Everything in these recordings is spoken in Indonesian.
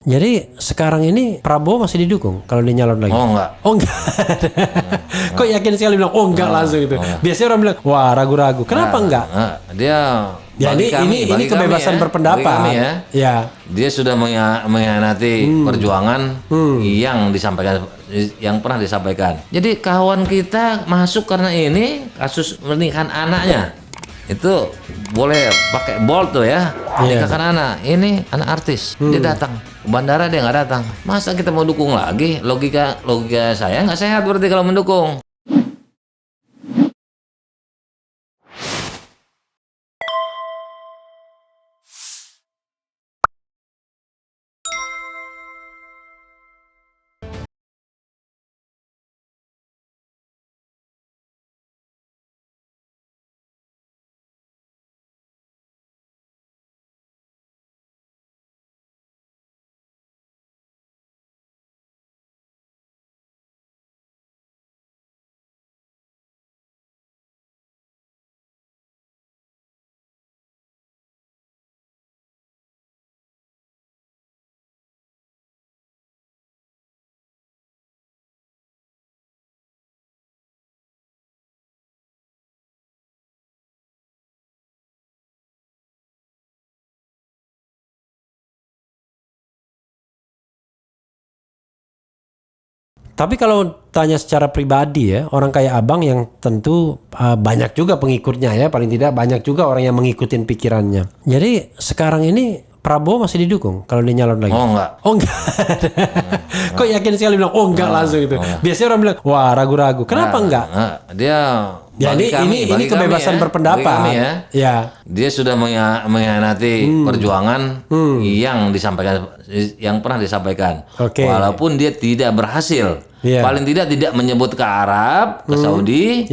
Jadi sekarang ini Prabowo masih didukung kalau dia nyalon lagi? Oh enggak. Oh enggak. Kok yakin sekali bilang oh enggak langsung itu? Biasanya orang bilang wah ragu-ragu. Kenapa enggak? Dia Ya ini kebebasan berpendapat. Bagi kami ya. Dia sudah mengkhianati perjuangan yang disampaikan, yang pernah disampaikan. Jadi kawan kita masuk karena ini kasus pernikahan anaknya. Itu boleh pakai bold tuh ya, nikahkan anak. Ini anak artis, dia datang ke bandara, dia nggak datang. Masa kita mau dukung lagi? Logika saya nggak sehat berarti kalau mendukung. Tapi kalau tanya secara pribadi ya, orang kayak abang yang tentu banyak juga pengikutnya ya, paling tidak banyak juga orang yang mengikutin pikirannya. Jadi sekarang ini Prabowo masih didukung kalau dia nyalon lagi? Oh enggak. Oh enggak. Kok yakin sekali bilang oh enggak langsung itu? Biasanya orang bilang wah ragu-ragu. Kenapa enggak? Dia ini kebebasan berpendapat. Ya. Dia sudah mengkhianati perjuangan yang disampaikan, yang pernah disampaikan. Walaupun dia tidak berhasil. Paling tidak menyebut ke Arab, ke Saudi,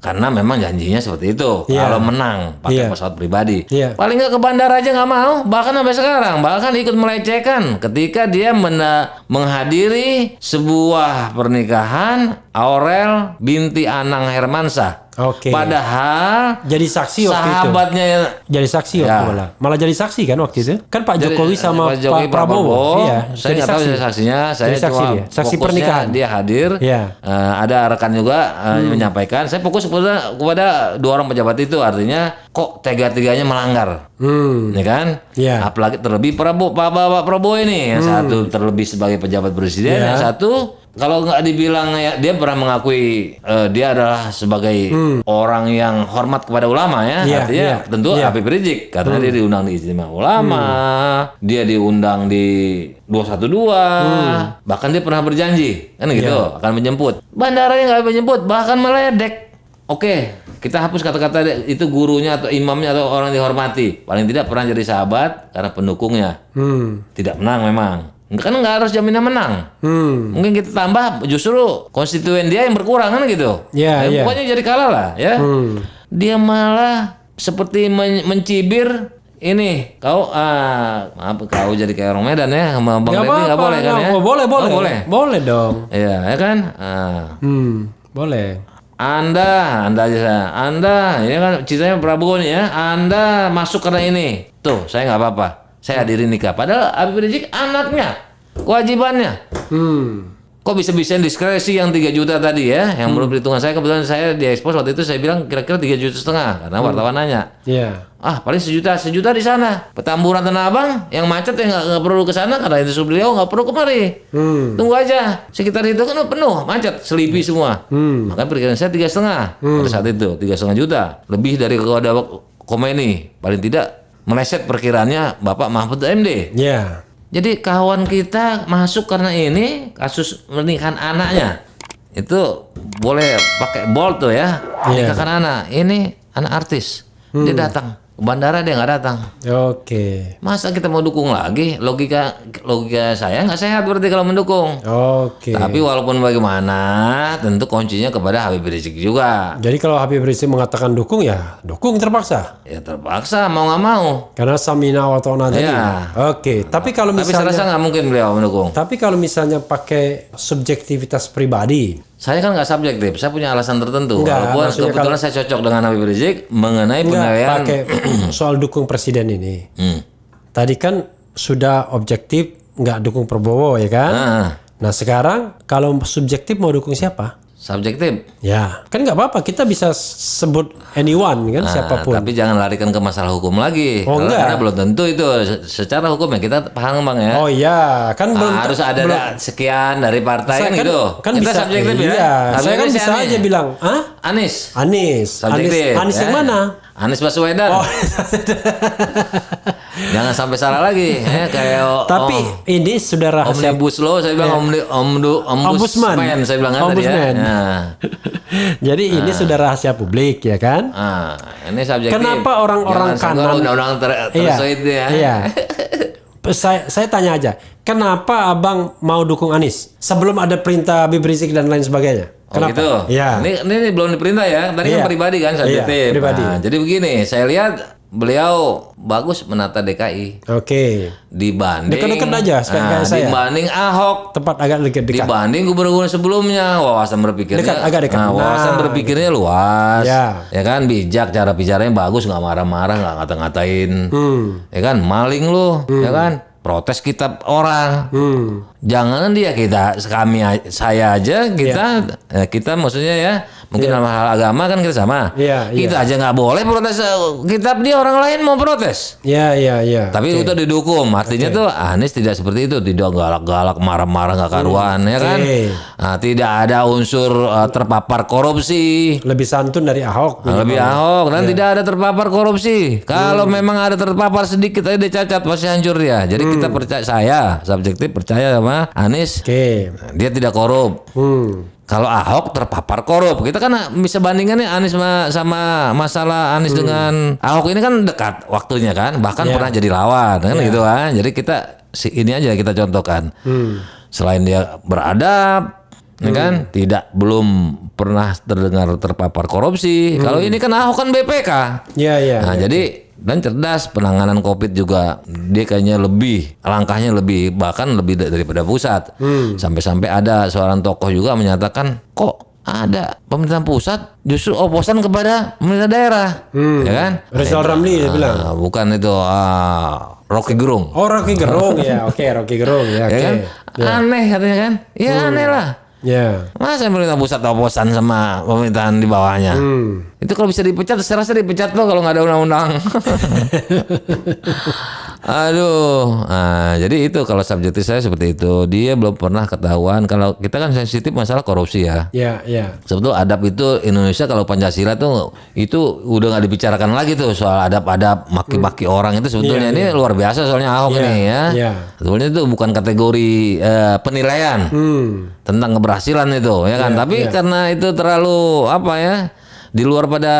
karena memang janjinya seperti itu. Kalau menang pakai pesawat pribadi, paling nggak ke bandara aja nggak mau. Bahkan sampai sekarang, bahkan ikut melecehkan ketika dia menghadiri sebuah pernikahan Aurel binti Anang Hermansyah. Padahal jadi saksi waktu sahabatnya itu. Jadi saksi waktu malah jadi saksi kan waktu itu. Kan Pak Jokowi sama Pak Prabowo. Saya nggak tahu saksinya. Saya cuma saksi pernikahan. Dia hadir. Ada rekan juga menyampaikan. Saya fokus kepada dua orang pejabat itu. Artinya kok tega-teganya melanggar. Ya kan? Apalagi terlebih Pak Prabowo ini. Yang satu terlebih sebagai pejabat presiden. Yang satu kalau nggak dibilang dia pernah mengakui dia adalah sebagai orang yang hormat kepada ulama ya, artinya tentu Habib Rizik karena dia diundang di Ijtima Ulama, dia diundang di 212, bahkan dia pernah berjanji kan gitu akan menjemput. Bandaranya nggak menjemput, bahkan meledek. Oke, kita hapus kata-kata itu gurunya atau imamnya atau orang dihormati. Paling tidak pernah jadi sahabat karena pendukungnya. Tidak menang memang. Kan nggak harus jaminan menang. Mungkin kita tambah justru konstituen dia yang berkurang kan gitu. Pokoknya jadi kalah lah ya. Dia malah seperti mencibir ini kau maaf kau jadi kayak orang Medan ya sama Bang Deddy nggak boleh kan ya? Boleh dong. Iya ya kan. Boleh. Anda ini kan ceritanya Prabowo nih ya. Anda masuk karena ini. Tuh saya nggak apa-apa. Saya hadirin nikah. Padahal Habib Rizik anaknya, kewajibannya. Kok bisa-bisa diskresi yang 3 juta tadi ya, yang belum perhitungan saya. Kebetulan saya di expose waktu itu saya bilang kira-kira 3,5 juta karena wartawan nanya. Paling sejuta di sana. Petamburan Tanah Abang yang macet ya nggak perlu ke sana karena itu beliau nggak perlu kemari. Tunggu aja. Sekitar itu kan penuh macet, selipi semua. Makanya perkiraan saya 3,5 pada saat itu 3,5 juta. Lebih dari kepada Khomeini paling tidak. Meleset perkiraannya Bapak Mahfud MD. Jadi kawan kita masuk karena ini kasus pernikahan anaknya. Itu boleh pakai bold tuh ya, nikahkan anak. Ini anak artis, dia datang ke bandara, dia nggak datang. Masa kita mau dukung lagi? Logika saya nggak sehat berarti kalau mendukung. Tapi walaupun bagaimana, tentu kuncinya kepada Habib Rizik juga. Jadi kalau Habib Rizik mengatakan dukung ya dukung terpaksa. Ya terpaksa mau nggak mau. Karena samina wa ta'na tadi. Tapi kalau misalnya saya rasa nggak mungkin beliau mendukung. Tapi kalau misalnya pakai subjektivitas pribadi. Saya kan nggak subjektif, saya punya alasan tertentu. Walaupun kebetulan saya cocok dengan Habib Rizik mengenai penilaian pakai soal dukung presiden ini. Tadi kan sudah objektif nggak dukung Prabowo ya kan. Nah, Nah sekarang kalau subjektif mau dukung siapa? subjektif. Ya kan nggak apa-apa, kita bisa sebut anyone kan, siapapun. Tapi jangan larikan ke masalah hukum lagi. Oh, enggak. Karena belum tentu itu secara hukum ya kita paham Bang ya. Oh iya, kan belum Harus ada sekian dari partai Saya kan, gitu. kan Kita bisa, subjektif ya. iya. Tapi Saya kan ini si bisa aja bilang, Anies. Anies Subjektif. Anies yang ya. mana? Anies Baswedan. Oh, Jangan sampai salah lagi ya, kayak tapi ini sudah rahasia. Omnibus Law, saya bilang Ombudsman. Ombudsman, saya bilang kan tadi ya. Ombudsman. Nah, Jadi ini sudah rahasia publik ya kan? Ini subjektif. Kenapa orang-orang Jangan senggol kanan- undang-undang tersuit ya. Iya. Saya tanya aja, kenapa abang mau dukung Anies sebelum ada perintah Habib Rizik dan lain sebagainya? Oh Kenapa? gitu. Iya. Ini belum diperintah ya. Tadi Iya. kan pribadi kan subjektif. Iya, pribadi. Nah, jadi begini, saya lihat beliau bagus menata DKI Oke. dibanding Dekat-dekat aja, kayak saya. dibanding Ahok, Tepat agak dekat. dibanding gubernur sebelumnya, wawasan berpikirnya Dekat, agak dekat. wawasan Nah, berpikirnya luas, Ya. ya kan, bijak, cara bicaranya bagus, nggak marah-marah, nggak ngata-ngatain, ya kan, maling lu, ya kan, protes kitab orang, jangan dia saya aja kita maksudnya ya. Mungkin dalam hal agama kan kita sama. Iya, Kita aja nggak boleh protes kitab dia, orang lain mau protes. Iya. Tapi itu didukung. Artinya tuh Anies tidak seperti itu, tidak galak-galak, marah-marah nggak karuan, ya kan? Oke. Nah, tidak ada unsur terpapar korupsi. Lebih santun dari Ahok. Lebih Ahok dan tidak ada terpapar korupsi. Kalau memang ada terpapar sedikit aja dia cacat, pasti hancur dia. Jadi kita percaya, saya subjektif percaya sama Anies. Oke. Dia tidak korup. Kalau Ahok terpapar korup, kita kan bisa bandingkan nih Anies sama masalah Anies dengan Ahok ini kan dekat waktunya kan, bahkan Iya. pernah jadi lawan kan gitu kan. Jadi kita ini aja kita contohkan. Selain dia beradab, ya kan, belum pernah terdengar terpapar korupsi. Kalau ini kan Ahok kan BPK. Iya. Nah, jadi dan cerdas, penanganan COVID juga dia kayaknya langkahnya lebih bahkan lebih daripada pusat. Sampai-sampai ada seorang tokoh juga menyatakan, kok ada pemerintahan pusat justru oposan kepada pemerintah daerah, ya kan? Rizal Ramli dia bilang. Bukan itu Rocky Gerung. Oh, Rocky Gerung ya. Oke, Rocky Gerung ya. Ya Oke. kan? Aneh katanya kan? Ya aneh lah. Ya. Masa pemerintah pusat oposan sama pemerintahan di bawahnya? Itu kalau bisa dipecat, saya rasa dipecat loh kalau nggak ada undang-undang. Aduh, jadi itu kalau subjektif saya seperti itu. Dia belum pernah ketahuan. Kalau kita kan sensitif masalah korupsi ya. Iya. Sebetulnya adab itu Indonesia kalau Pancasila tuh itu udah nggak dibicarakan lagi tuh soal adab-adab maki-maki orang itu sebetulnya ini luar biasa soalnya Ahok ini ya. Iya. Sebetulnya itu bukan kategori penilaian tentang keberhasilan itu ya kan. Tapi karena itu terlalu apa ya, di luar pada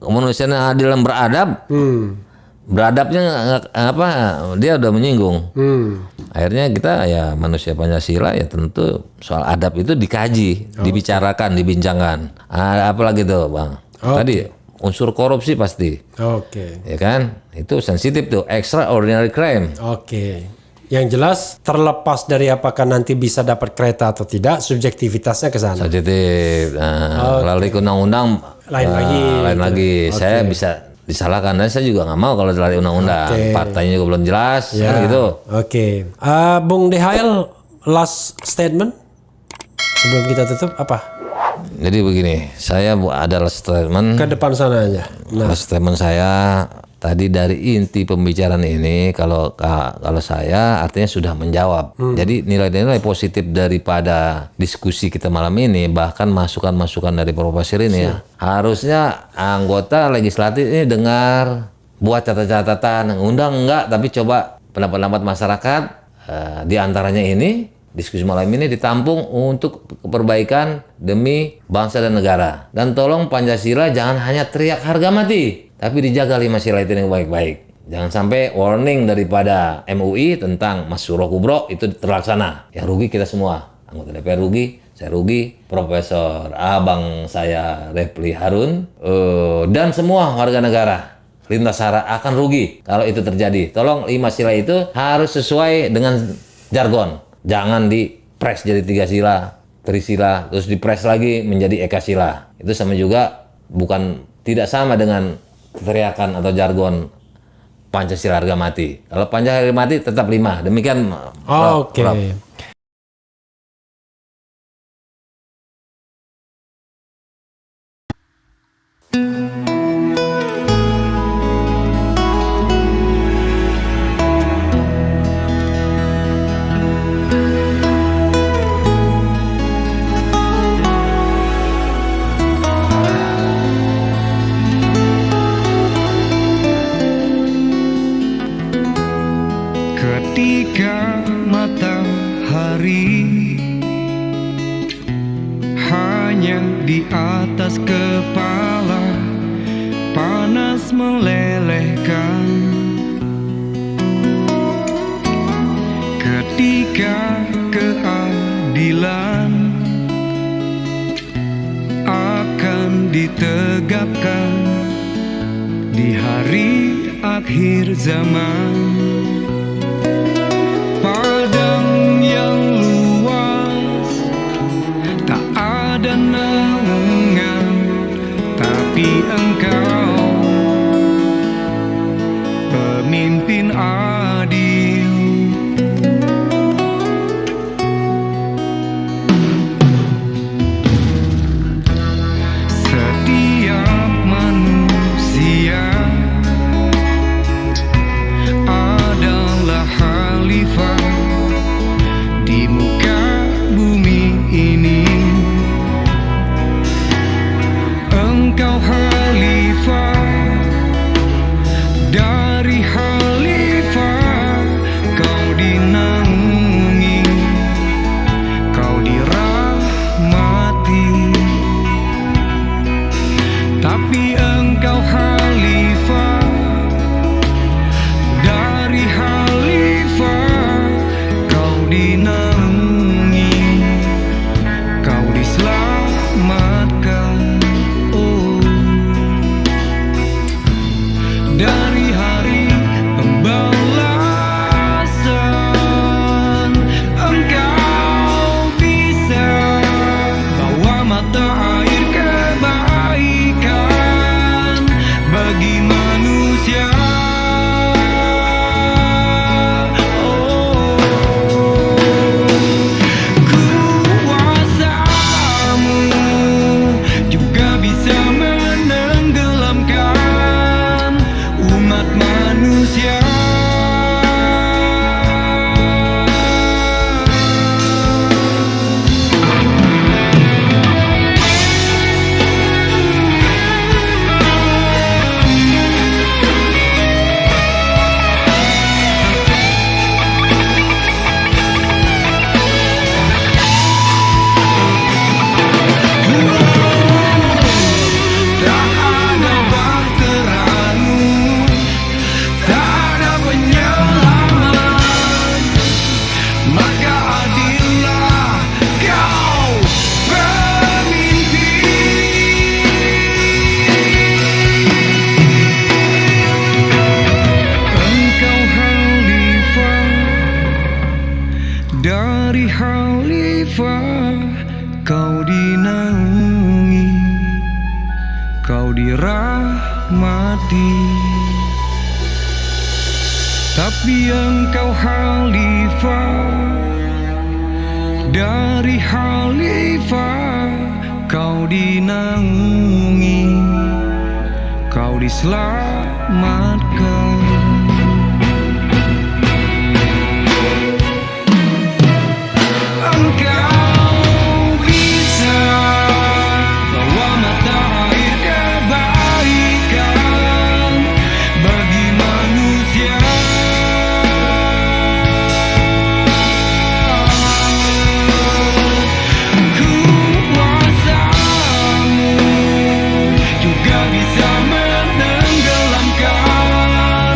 kemanusiaan yang adil dan beradab. Beradabnya dia udah menyinggung. Akhirnya kita ya manusia Pancasila ya tentu soal adab itu dikaji, dibicarakan, dibincangkan. Apalagi tuh Bang. Tadi unsur korupsi pasti. Oke. Ya kan? Itu sensitif tuh, extraordinary crime. Oke. Yang jelas terlepas dari apakah nanti bisa dapat kereta atau tidak, subjektivitasnya ke sana. Sensitif. Lalu ke undang-undang lain lagi. Saya bisa disalahkan dan saya juga nggak mau kalau lari undang-undang. Partainya juga belum jelas kan gitu. Oke. Bung DHL last statement sebelum kita tutup apa? Jadi begini, saya ada statement. Ke depan sana aja. Statement saya tadi dari inti pembicaraan ini kalau saya artinya sudah menjawab. Jadi nilai-nilai positif daripada diskusi kita malam ini, bahkan masukan-masukan dari Profesor ini ya, harusnya anggota legislatif ini dengar, buat catatan, undang enggak, tapi coba pendapat masyarakat di antaranya ini diskusi malam ini ditampung untuk perbaikan demi bangsa dan negara. Dan tolong Pancasila jangan hanya teriak harga mati, tapi dijaga 5 sila itu dengan baik-baik. Jangan sampai warning daripada MUI tentang Mas Suro Kubro itu terlaksana. Yang rugi kita semua. Anggota DPR rugi, saya rugi, Profesor Abang saya Refli Harun, dan semua warga negara lintas sara akan rugi kalau itu terjadi. Tolong 5 sila itu harus sesuai dengan jargon. Jangan dipres jadi 3 sila, Trisila, terus dipres lagi menjadi Eka sila. Itu sama juga tidak sama dengan teriakan atau jargon Pancasila harga mati. Kalau Pancasila harga mati tetap 5. Demikian. Oke. Prof. Ketika matahari hanya di atas kepala panas melelehkan, ketika keadilan akan ditegakkan di hari akhir zaman. Padang yang luas tak ada naungan, tapi Engkau pemimpin adil. Setiap manusia adalah khalifah di muka bumi ini. Engkau khalifah, dari khalifah kau dinaungi, kau dirahmati. Tapi Engkau khalifah, dari khalifah kau dinaungi, kau diselamatkan. Oh, dari hari pembalasan Engkau bisa bawa mata air kebaikan bagi manusia. Kuasamu juga bisa menenggelamkan umat manusia. Tak ada bahteramu, tak ada penyelamat, maka adillah kau pemimpin. Engkau khalifah, dari khalifah kau dinaungi, kau dirahmati. Tapi Engkau khalifah, dari khalifah kau dinaungi, kau diselamatkan. Engkau bisa bawa mata air kebaikan bagi manusia. Kuasamu juga bisa menenggelamkan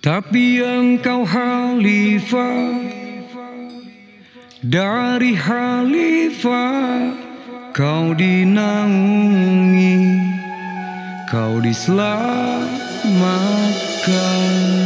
Tapi engkau khalifah, dari khalifah kau dinaungi, kau diselamatkan.